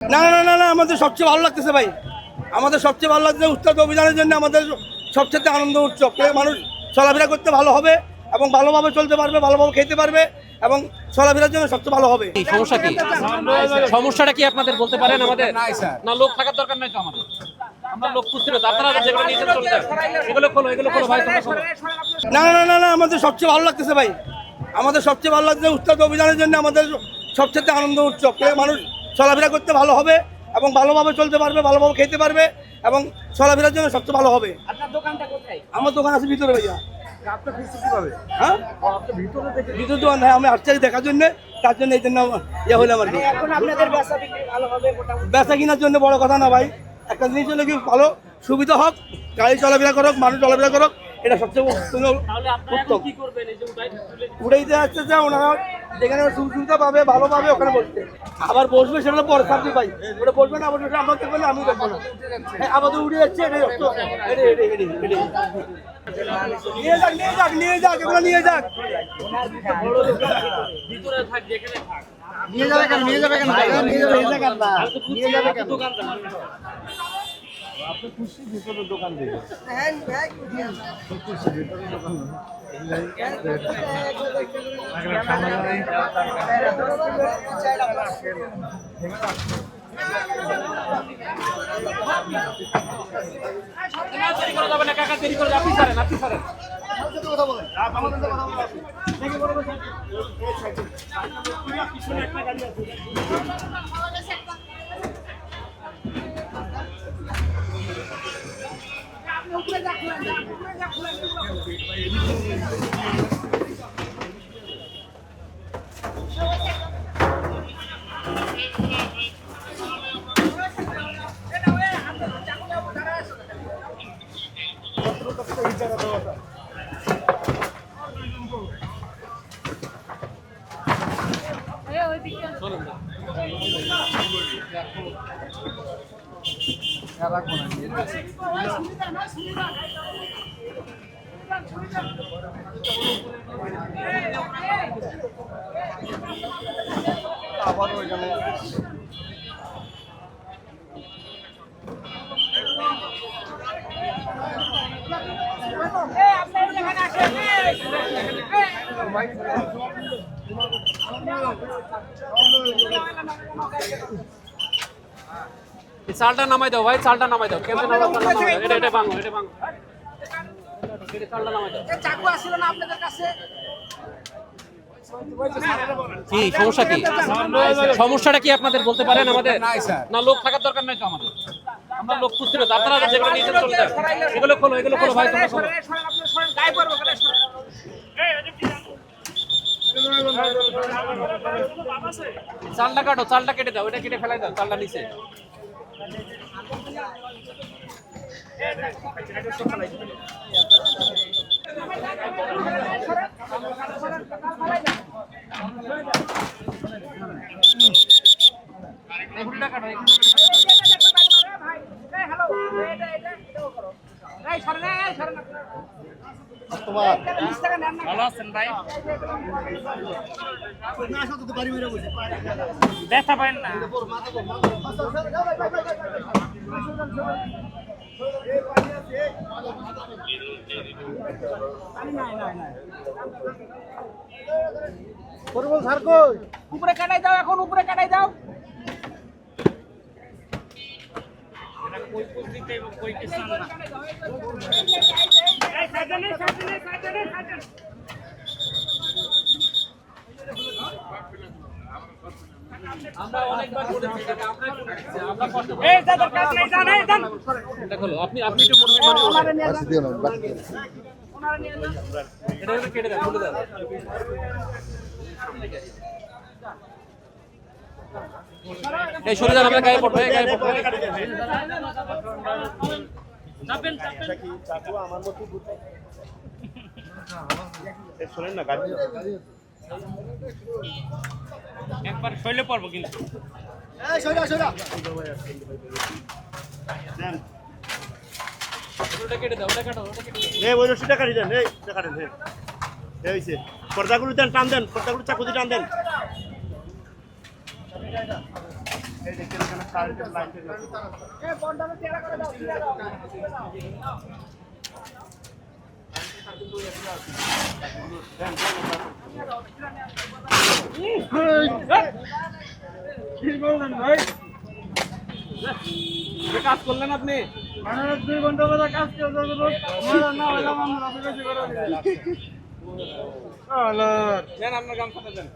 না না না না না, আমাদের সবচেয়ে ভালো লাগতেছে ভাই। আমাদের সবচেয়ে ভালো লাগছে উস্তাদ অভিযানের জন্য আমাদের সবচেয়ে আনন্দ উৎসব। মানুষ চলাফেরা করতে ভালো হবে এবং ভালোভাবে চলতে পারবে, ভালোভাবে খেতে পারবে এবং চলাফেরার জন্য সবচেয়ে ভালো হবে। সমস্যা কি? সমস্যাটা কি আপনাদের বলতে পারেন আমাদের? না লোক থাকার দরকার নাই তো আমাদের। আমরা লোক খুঁজছিল, আপনারা যেগুলো নিয়ে চলে যান এগুলো খোলো ভাই, তোমরা খোলো। না না না না, আমাদের সবচেয়ে ভালো লাগতেছে ভাই। আমাদের সবচেয়ে ভালো লাগছে উস্তাদ অভিযানের জন্য আমাদের সবচেয়ে আনন্দ উৎসব। মানুষ চলাফেরা করতে ভালো হবে এবং ভালোভাবে চলতে পারবে, ভালোভাবে খেতে পারবে এবং চলাফেরার জন্য সবচেয়ে ভালো হবে। আপনার দোকানটা কোথায়? আমার দোকান আছে ভিতরে ভাইয়া। আপনার কিভাবে? হ্যাঁ, ভিতরে দোকান হয়, আমি আসছি দেখার জন্য, তার জন্য এই জন্য ইয়ে হলাম আর কি। এখন আপনাদের বেচা বিক্রি ভালো হবে মোটামুটি? বেচা কেনার জন্য বড় কথা না ভাই, একটা জিনিস হলো কি ভালো সুবিধা হোক, গাড়ি চলাফেরা করুক, মানুষ চলাফেরা করুক, এটা সবচেয়ে উত্তম। উড়াইতে আসছে যে ওনারা যেখানে সুবিধা পাবে, ভালো পাবে, ওখানে বসবে। আবার বসবে সেটা পরে থাকবে ভাই, ওটা বসবে না, আবার আমরা দেখবো না, আমি দেখবো না। আবার তো উড়ে যাচ্ছে, এটাই নিয়ে যাক নিয়ে যাক নিয়ে যাক, এগুলো নিয়ে যাক। নিয়ে যাবে কেন? নিয়ে যাবে কেন? নিয়ে যাবে কেন? আপনি খুশি ভিতরে দোকান থেকে? দেরি করে যাবে না কাকা, দেরি করে আপনি ছাড়েন, আপনি ছাড়েন। আবারও এখানে এই চালটা নামাই দাও ভাই, চালটা নামাই দাও। কেমন এটা ভাঙো, এটা ভাঙো, এটা চালটা নামাই দাও। চাকু আসছিল না আপনাদের কাছে? কি সমস্যা কি? সমস্যাটা কি আপনাদের বলতে পারেন আমাদের? না লোক থাকার দরকার নাই তো আমাদের। আমরা লোক খুঁজছিল, আপনারা যেগুলো নিয়ে চলে যান এগুলো খোলো ভাই, তোমরা খোলো। গায়ে পড়বো কেন? চালটা কাটো, চালটা কেটে দাও, এটা কেটে ফেলাই দাও, চালটা নিচে। ভালো আছেন ভাই? ব্যথা পাইন না? উপরে কাটাই দাও, এখন উপরে কাটাই দাও। আমরা অনেকবার করেছি, আমরা কষ্ট এই যাদের কাজ নেই জানে দেন। দেখো আপনি একটু মনোযোগ মানে ওনারে নিয়ে যান, ওনারে নিয়ে যান। এটা কেটে দাও, খুলে দাও। এই সরে যান, আমরা গায়ে পড়বো, গায়ে পড়বো। চাপেন। চাকু আমার মতো শোনেন না গাড়ি একবার শৈলে পড়বো কিন্তু। ওটা কেটে দাও, ওটা কাটো, ওটা কেটে দাও। ওই রশিটা কাটি দেন, এই কাটেন। এই হয়েছে, পর্দাগুলো দেন, টান দেন, পর্দাগুলো চাকু দিয়ে টান দেন। এই দেখেন এখানে কারেন্টের লাইন থেকে কি বললেন ভাই? কাজ করলেন আপনি? 2 ঘন্টা ধরে কাজ করতে না হইলাম আমরা বেশি করে দেন আপনার গান ফাটা দেন।